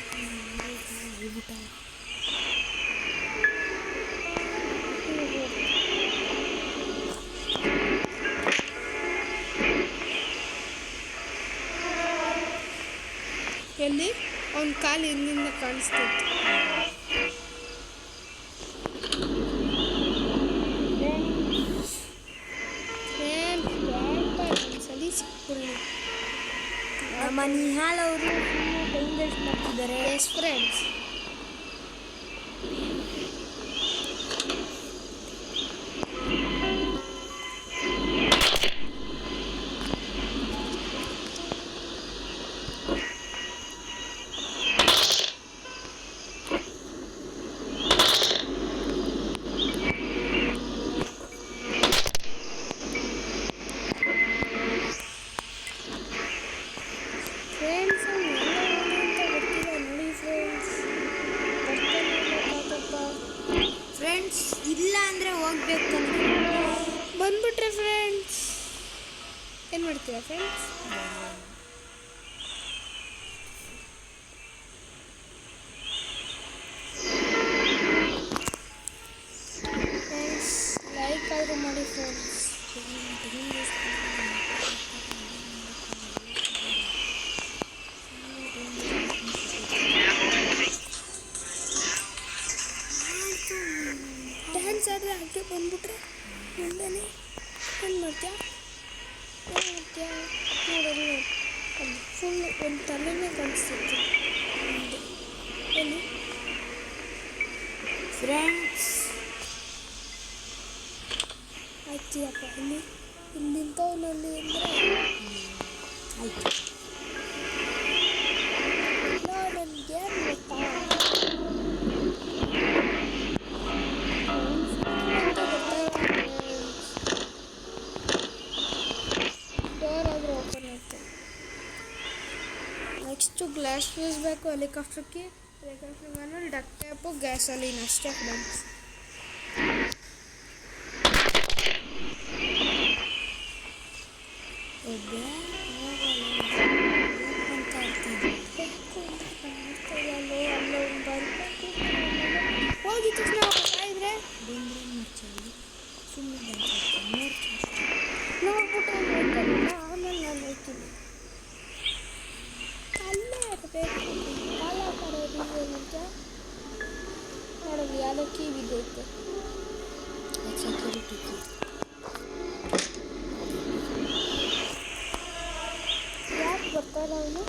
ಎಲ್ಲಿ ಅವ್ನ ಕಾಲು ಹಿಂದಿಂದ ಕಾಣಿಸ್ತೈತೆ. ಒಂದ್ಸಲಿ ಸಿಕ್ಬಿಡಿ. ನಮ್ಮ ನಿಹಾಲ್ ಅವರು ಟೈಮ್ ವೇಸ್ಟ್ ಮಾಡ್ತಿದ್ದಾರೆ. S friends. ಫ್ರೆಂಡ್ಸ್, ಇಲ್ಲ ಅಂದರೆ ಹೋಗ್ಬೇಕು ತಾನೆ. ಬಂದ್ಬಿಟ್ರೆ ಫ್ರೆಂಡ್ಸ್ ಏನು ಮಾಡ್ತೀರಾ ಫ್ರೆಂಡ್ಸ್? ಫ್ರೆಂಡ್ಸ್ ಲೈಕ್ ಆದರೂ ಮಾಡಿ ಫ್ರೆಂಡ್ಸ್. ಡ್ಯಾನ್ಸ್ ಆದರೆ ಹಾಗೆ ಬಂದ್ಬಿಟ್ರೆ ಮುಂದೆನೇ ಏನು ಮಾಡ್ತೀಯಾ ನೋಡೋದು ಅದು ಫುಲ್ ಒಂದು ತಲೆನೇ ಕಾಣಿಸ್ತಿತ್ತು ಮುಂದೆ. ಎಲ್ಲಿ ಫ್ರೆಂಡ್ಸ್, ಆಯ್ತಿಯಪ್ಪ ಇಲ್ಲಿಂತವನಲ್ಲಿ ಅಂದರೆ ಆಯ್ತು. ನನಗೆ ಏನು ಗೊತ್ತಾ ಡೋರ್ ಆದರೂ ಓಪನ್ ಆಯ್ತು. ನೆಕ್ಸ್ಟು ಗ್ಲಾಸ್ ಫ್ಯೂಸ್ ಬೇಕು ಹೆಲಿಕಾಪ್ಟರ್ಗೆ. ಹೆಲಿಕಾಪ್ಟರ್ ಮೇಲೆ ಡಕ್ ಟ್ಯಾಪು ಗ್ಯಾಸಲಿನ ಅಷ್ಟೇ ಫ್ರೆಂಡ್ಸ್. ಒಬ್ಬ ಅಂತ ಇರ್ತೀನಿ. ಹೋಗಿ ತಕ್ಷಣ ಇದ್ರೆ ಬಂದರೆ ಮುಚ್ಚಲ್ಲಿ ಸುಮ್ಮನೆ ನೋಡ್ತೀನಿ ನೋಡ್ಬಿಟ್ರೆ ನೋಡ್ತಾರಲ್ಲ ಆಮೇಲೆ ನಾನು ಹೋಗ್ತೀನಿ ಅಲ್ಲೇ ಇರಬೇಕು ಕಾಲ ಕರೋದು ಅಂತ ನೋಡೋದು ಯಾವುದೋ ಕೀ ಬಿದ್ದೈತೆ ಸೆಕ್ಯೂರಿಟಿ ಯಾಕೆ ಬರ್ತಾರ ಅವನು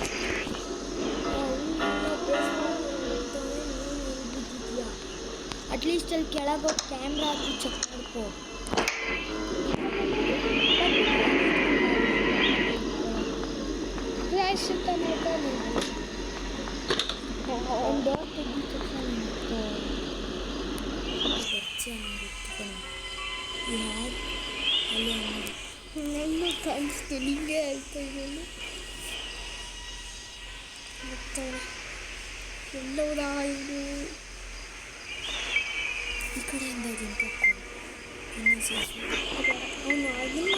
ಅಟ್ಲೀಸ್ಟ್ ಅಲ್ಲಿ ಕೆಳಗೆ ಹೋಗಿ ಕ್ಯಾಮ್ರಾ ಹಾಕಿ ಚೆಕ್ ಮಾಡ್ಕೋ. ಫ್ಲ್ಯಾಶ್ ಅಂತ ನೋಡ್ತಾನೆ ಒಂದು ಡೋರ್ ತೆಗಿದ ತಕ್ಷಣ ಬರ್ಚಿ ಅನ್ನೋದು ಯಾರು ಅಲ್ಲಿ ಅನ್ನೋದು ನನ್ನ ಕಾಣಿಸ್ತು ನಿಂಗೆ ಹೇಳ್ತಾ ಇದ್ದೀನಿ ಎಲ್ಲೋದ ಇದು ಈ ಕಡೆಯಿಂದ ದಿಂಪಕ್ಕು ಅವನು ಆಗಿಲ್ಲ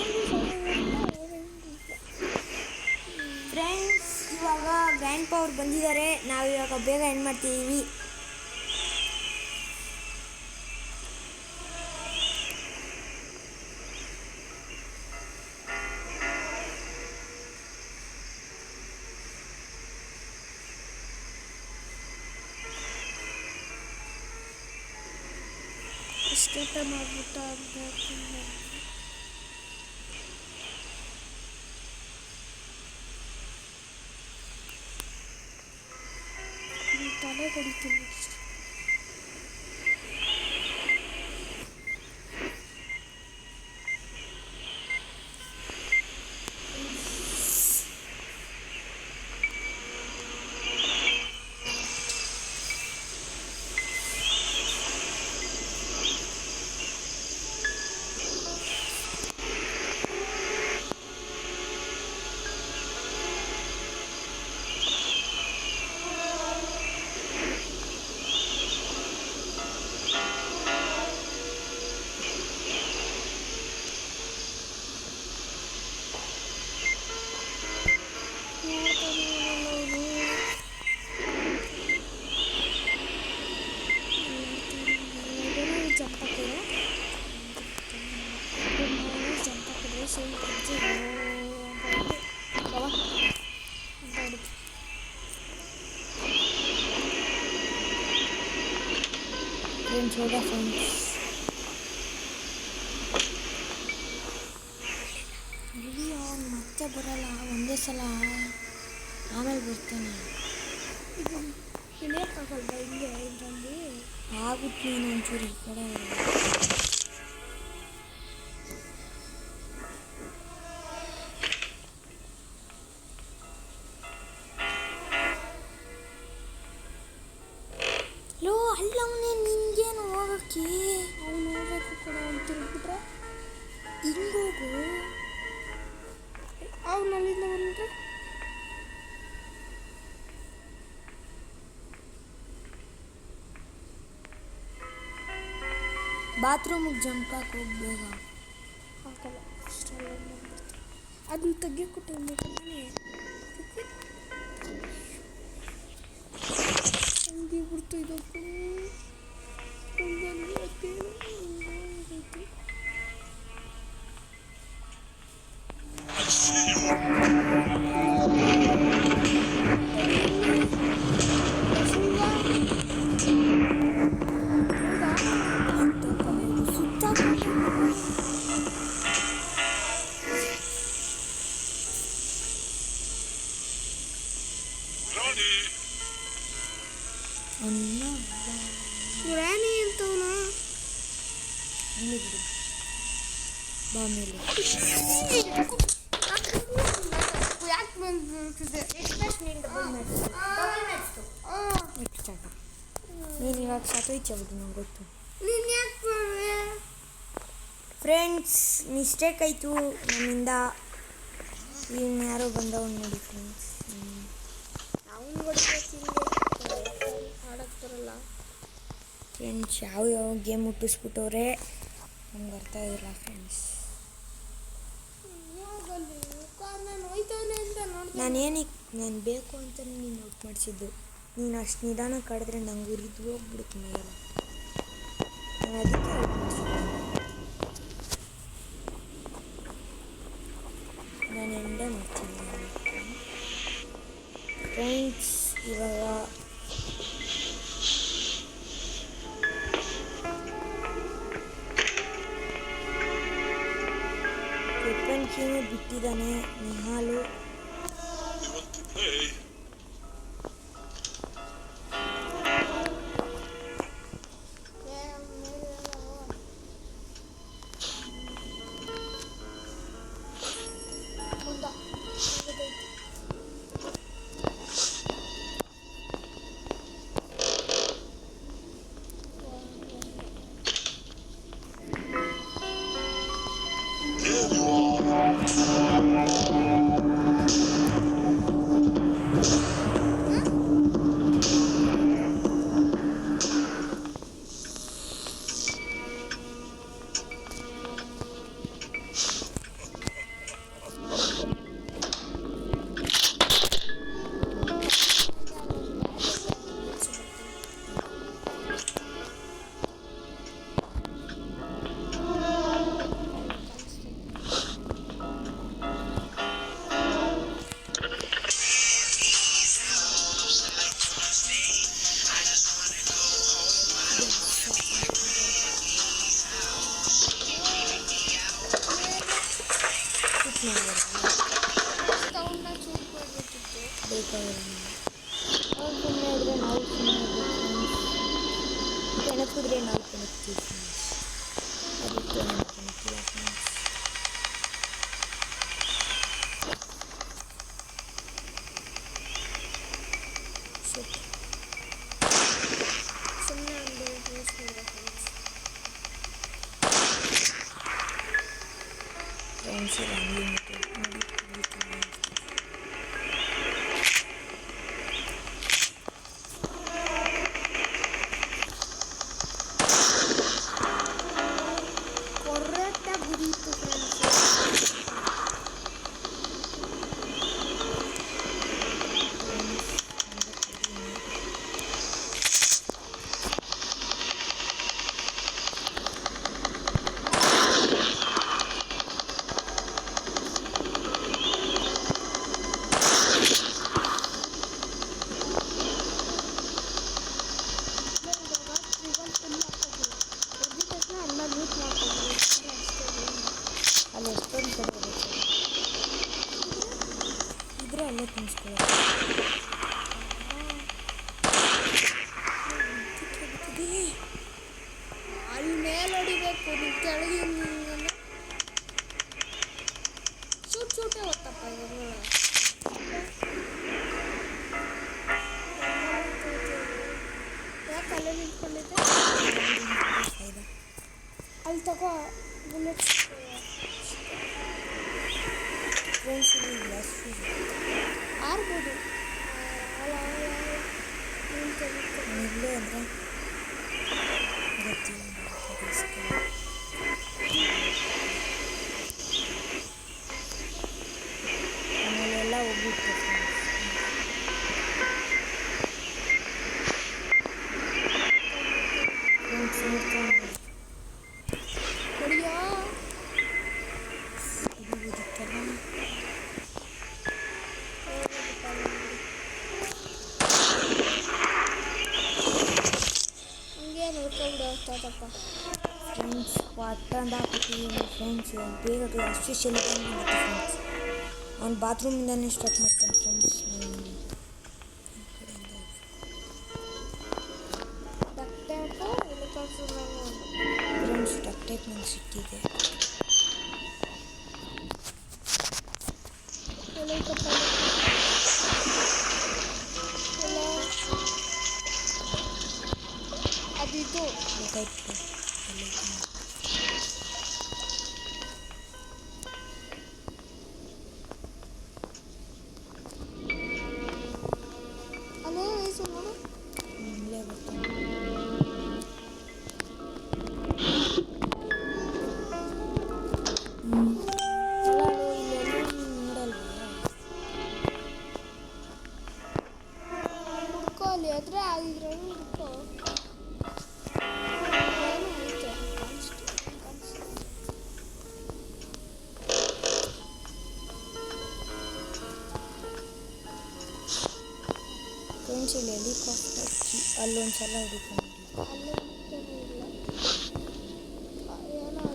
ಫ್ರೆಂಡ್ಸ್ ಇವಾಗ ಗ್ರ್ಯಾಂಡ್ ಪಾ ಅವ್ರು ಬಂದಿದ್ದಾರೆ. ನಾವು ಇವಾಗ ಬೇಗ ಎಂಡ್ ಮಾಡ್ತಿದ್ದೀವಿ. ಎಸ್ಕೇಪ್ ಮಾಡ್ಬಿಟ್ಟ ತಲೆ ಕಡಿತೀನಿ ಫ್ರೆಂಡ್ಸ್ ಹೋಗ ಫ್ರೆಂಡ್ಸ್ ಅವನು ಮತ್ತೆ ಬರಲ್ಲ ಒಂದೇ ಸಲ ಆಮೇಲೆ ಬರ್ತಾನೆ. ಇಳಿಯೋಕ್ಕಾಗಲ್ಲ ಹಿಂಗೆ ಇದರಲ್ಲಿ ಆಗುತ್ತೆ ನೀನು ಒಂಚೂರು ಈ ಕಡೆ ಲೋ ಅಲ್ಲವನೇ ನಿನ್ಗೇನು ಹೋಗಕ್ಕೆ ಅವನು ಹೋಗ್ಬೇಕು ಕೂಡ ಅವ್ನು ತಿರುಗ್ಬಿಟ್ರೆ ಹಿಂಗೋಗು ಅವ್ನು ಅಲ್ಲಿಂದ ಬಂದರೆ ಬಾತ್ರೂಮಿಗೆ ಜಂಪ್ ಹಾಕಿ ಹೋಗಿ ಬೇಗ. ಹಾಕಲ್ಲ ಅಷ್ಟೆಲ್ಲ ಅದನ್ನ ತೆಗಿಯೋಕ್ಕೂ ಟೈಮ್ ಬೇಕಲ್ಲ ಹಂಗೆ ಬಿಡ್ತು ಇದಕ್ಕೂ I see you. Ronnie. ರಾಣಿ ಅಂತವನ ಬಿಡು ಬಾ ಮೇಲೆ ಯಾಕೆ ಬಂದಿದೆ ನೆಕ್ಸ್ಟ್ ಆಗ ನೀನು ಇವಾಗ ಸತ್ತೋಯ್ತು ನಂಗೆ ಗೊತ್ತು. ನೀನು ಯಾಕೆ ಬಂದೆ ಫ್ರೆಂಡ್ಸ್ ಮಿಸ್ಟೇಕ್ ಆಯಿತು ನನ್ನಿಂದ. ಇನ್ನು ಯಾರೋ ಬಂದವನು ನೋಡಿ ಫ್ರೆಂಡ್ಸ್. ಅವ್ನು ಆಡಕ್ಕೆ ಬರಲ್ಲ ಫ್ರೆಂಡ್ಸ್ ಯಾವ ಗೇಮ್ ಮುಟ್ಟಿಸ್ಬಿಟ್ಟವ್ರೆ ನಮ್ಗೆ ಅರ್ಥ ಆಗಿಲ್ಲ ಫ್ರೆಂಡ್ಸ್. ಯಾವಾಗಲ್ಲಿ ಕಾರ್ ನಾನು ಬೇಕು ಅಂತ ನೀನು ಔಟ್ ಮಾಡಿಸಿದ್ದು. ನೀನು ಅಷ್ಟು ನಿಧಾನ ಕಾಡಿದ್ರೆ ನಂಗೆ ಉರಿದು ಹೋಗ್ಬಿಡುತ್ತೆ ಮೇಲೆಲ್ಲ. ನಾನು ಅದಕ್ಕೆ ಔಟ್ ಮಾಡಿಸಿದ್ದೆ. ನಾನು ಎಂಡೇ ಮಾಡ್ತೀನಿ ಫ್ರೆಂಡ್ಸ್. ಇವಾಗ ವೆಪನ್ ಕೀನು ಬಿಟ್ಟಿದ್ದಾನೆ ನಿಹಾಲು. You want to play? Here you are. ಸೌಂಡ್ನ ಚೂಪ್ ಮಾಡಬೇಕಿತ್ತು. ಬೇಕಾಗಿಲ್ಲ ಅವ್ರು ಸುಮ್ಮನೆ ಇದ್ರೆ ನಾವು ಸುಮ್ಮನೆ ಕೆಣಕಿದ್ರೆ ನಾವು ಕೆಣಕ್ತೀವಿ ಫ್ರೆಂಡ್ಸ್. ಅದಕ್ಕೆ ನಾವು ಕೆಣಕಿಲ್ಲ ಫ್ರೆಂಡ್ಸ್. ಸುಮ್ಮನೆ ಒಂದು ಯೂಸ್ ಮಾಡಿದೆ ಫ್ರೆಂಡ್ಸ್. ಫ್ರೆಂಡ್ಸ್ ಇದು ಅನ್ಲಿಮಿಟೆಡ್ ನೋಡಿ. ಕರೆಕ್ಟಾಗಿ ಗುರಿಯಿತ್ತು ಫ್ರೆಂಡ್ಸ್. ಅಲ್ಲಿ ಎಷ್ಟೊಂದು ಕಡೆ ಇರುತ್ತೆ. ಇದ್ರೆ ಅಲ್ಲೇ ತಿನ್ನಿಸ್ಕೊಳ್ಳೋದು. ಅಲ್ಲಿ ಮೇಲೆ ಹೊಡಿಬೇಕು. ನೀವು ಕೆಳಗೆ ಹಿಂಗೆ ಚೂಟೇ ಹೊತ್ತಪ್ಪ ಇವಾಗ. ಯಾಕೆ ಅಲ್ಲೇ ನಿಂತ್ಕೊಂಡಿದ್ದೆ? ಅಲ್ಲಿ ತಗೋ ಬುಲೆಟ್. ಫ್ರೆಂಡ್ಸ್ ಇಲ್ಲಿ ಗ್ಲಾಸ್ ಆರ್ಬೋದು. ಇಲ್ಲೇ ಅಂದರೆ ಗೊತ್ತಿಲ್ಲ. ಆಮೇಲೆಲ್ಲ ಹೋಗ್ಬಿಟ್ಟು ಫ್ರೆಂಡ್ಸ್ ನೋಡ್ಕೊಂಡು ಹೊಡಿಯೋ. ಇದಿತ್ತಲ್ಲ ಹಂಗೆ ನೋಡ್ಕೊಂಡು ಹೋಗ್ತಾತಪ್ಪ. Friends ಪಟ್ಟಂದು ಹಾಕ್ಬಿಟ್ಟಿದ್ದೀನಿ friends. ಬೇಗ ಅಷ್ಟು ಶೆಲ್ ಬಂದಿರುತ್ತೆ ಫ್ರೆಂಡ್ಸ್. ಅವ್ನು ಬಾತ್ರೂಮಿಂದನೇ ಸ್ಟಾರ್ಟ್ ಮಾಡ್ತಾನೆ ಫ್ರೆಂಡ್ಸ್. ಡಕ್ಟೇಟು ಹೆಲಿಕಾಪ್ಟರ್ ಫ್ರೆಂಡ್ಸ್ ಡಕ್ಟೇಟ್ ನಂಗೆ ಸಿಕ್ಕಿದೆ. ಹೆಲಿಕಾಪ್ಟರ್ ಅದಿದು ಗೊತ್ತಾಯ್ತು. ಅಲ್ಲೇ ವಯಸ್ಸು ನೋಡು. ಇಲ್ಲೇ ಬರ್ತಾನೆ. ಅಲ್ಲ ಇಲ್ಲೆಲ್ಲೂ ನೀನು ನೋಡಲ್ವಾ? ಫ್ರೆಂಡ್ಸ್ ಇಲ್ಲಿ ಹೆಲಿಕಾಪ್ಟರ್ ಅಲ್ಲೊಂದು ಸಲ ಹುಡುಕೊಂಡು ಅಲ್ಲೇ ಹುಡುಕ್ತಾನೆ ಇಲ್ಲ ಏನೋ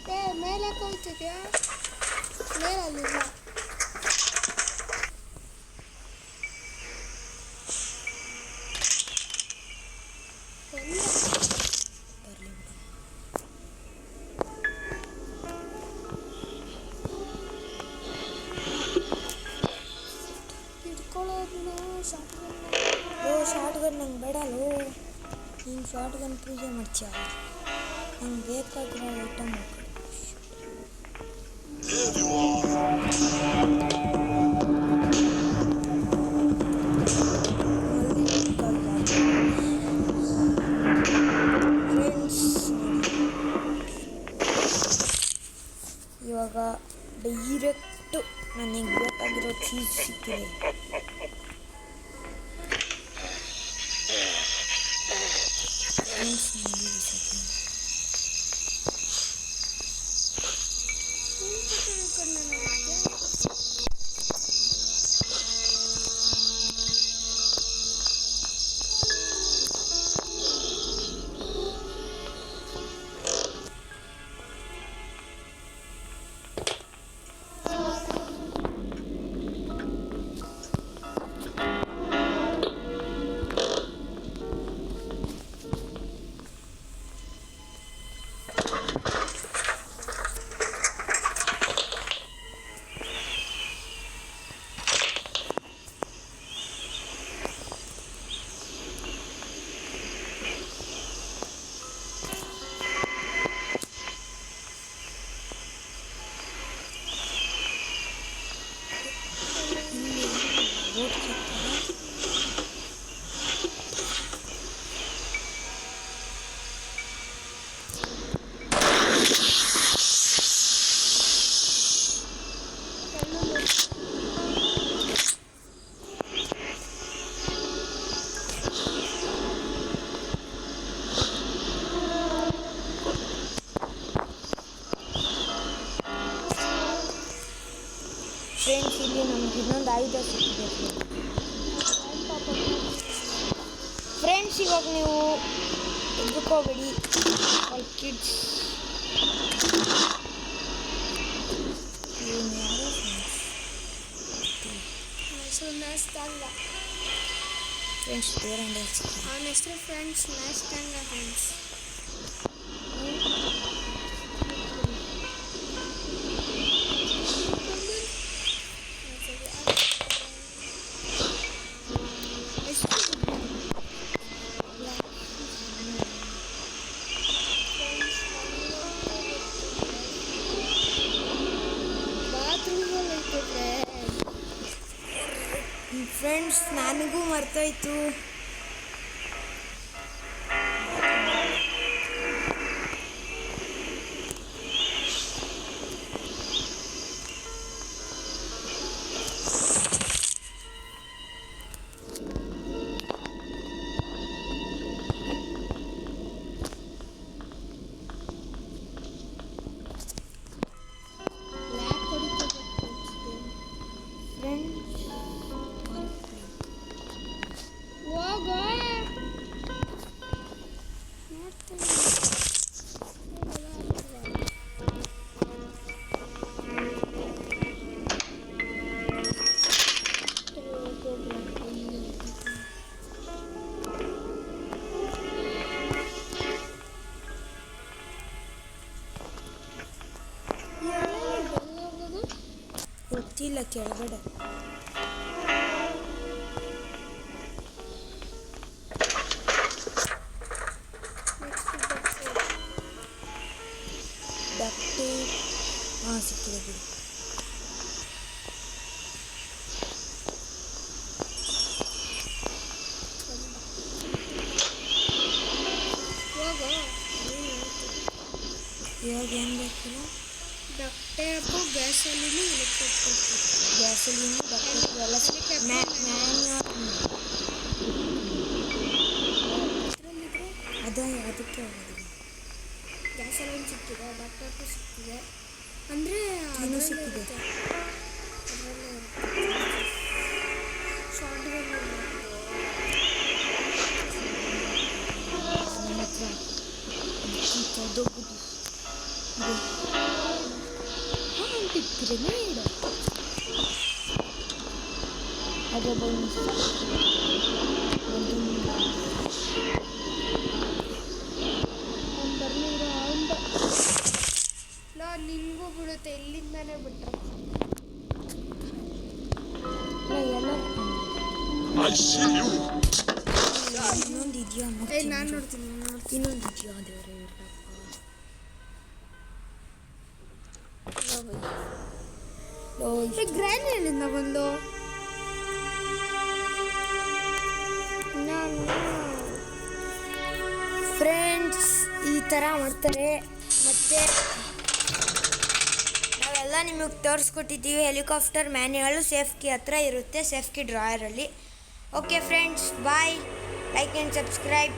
ಐತೆ ಮೇಲೆ ಹೋಗ್ತಿದ್ಯಾ ಮೇಲಲ್ಲಿಲ್ಲ ಹಿಡ್ಕೊಳ್ಳೋದನ್ನ ಶಾರ್ಟ್ ಗನ್ ನಂಗೆ ಬೇಡಲ್ಲೋ ನೀನು ಶಾರ್ಟ್ ಗನ್ ಪೂಜೆ ಮಾಡ್ತೀಯ ನಂಗೆ ಬೇಕಾಗಿರೋ item There you are. Friends ಇವಾಗ ಡೈರೆಕ್ಟು ನನಗೆ ಬೇಕಾಗಿರೋ ಚೀಸ್ ಸಿಕ್ಕಿದೆ ಫ್ರೆಂಡ್ಸ್ ಇಲ್ಲಿ ನಮ್ಗೆ ಇನ್ನೊಂದು ಆಯುಧ ಸಿಕ್ಕಿದೆ ಫ್ರೆಂಡ್ಸ್ ಇವಾಗ ನೀವು ಎದ್ದುಕೋಬೇಡಿ ಕಿಡ್ಸ್ ಫ್ರೆಂಡ್ಸ್ ಬೇರೆ ಅವನ ಹೆಸರು ಫ್ರೆಂಡ್ಸ್ ನ್ಯಾಸ್ಟಂಗ ಫ್ರೆಂಡ್ಸ್ ಫ್ರೆಂಡ್ಸ್ ನನಗೂ ಮರ್ತೋಯ್ತು ಗೊತ್ತಿಲ್ಲ ಕೆಳಗಡೆ ಡಕ್ಟು ಹಾಂ ಸಿಕ್ಕಿದೆ ಬಿಡಿ ಇವಾಗ ಏನು ಬೇಕಿಲ್ಲ ಡಕ್ಟೇಪು ಗ್ಯಾಸೋಲಿನು ಗ್ಯಾಸೋಲಿನು ಡಕ್ಟೇಪು ಎಲ್ಲ ಅದೇ ಅದಕ್ಕೆ ಹೋಗೋದು ಗ್ಯಾಸಲೈನ್ ಸಿಕ್ಕಿದೆ, ಡಾಕ್ಟರ್ಗೂ ಸಿಕ್ಕಿದೆ. ಅಂದರೆ ಇನ್ನೂ ಸಿಕ್ಕಿದೆ. ಶಾರ್ಟ್ ಗನ್ ನಮ್ಮ ಹತ್ರ ದೊಡ್ಡದು ಗ್ರೆನೇಡ್ ಅದು ಬಂದು ನಿನಗೂ ಬಿಡುತ್ತೆ, ಇಲ್ಲಿಂದಾನೇ ಬಿಟ್ಟರೆ. ಎಲ್ಲ I see you. ಇನ್ನೊಂದು ಇದೆಯಾ ನಾನು ನೋಡ್ತೀನಿ. ಇನ್ನೊಂದು ಇದೆಯಾ ದೇವರೇ ಗ್ರ್ಯಾನೇಡಿಂದ ಬಂದು ನಾನು ಫ್ರೆಂಡ್ಸ್ ಈ ಥರ ಮಾಡ್ತಾರೆ. ಮತ್ತು ನಾವೆಲ್ಲ ನಿಮಗೆ ತೋರಿಸ್ಕೊಟ್ಟಿದ್ದೀವಿ. ಹೆಲಿಕಾಪ್ಟರ್ ಮ್ಯಾನ್ಯುಯಲು ಸೇಫ್ ಕೀ ಹತ್ರ ಇರುತ್ತೆ, ಸೇಫ್ ಕೀ ಡ್ರಾಯರಲ್ಲಿ. Okay friends, bye. Like and subscribe.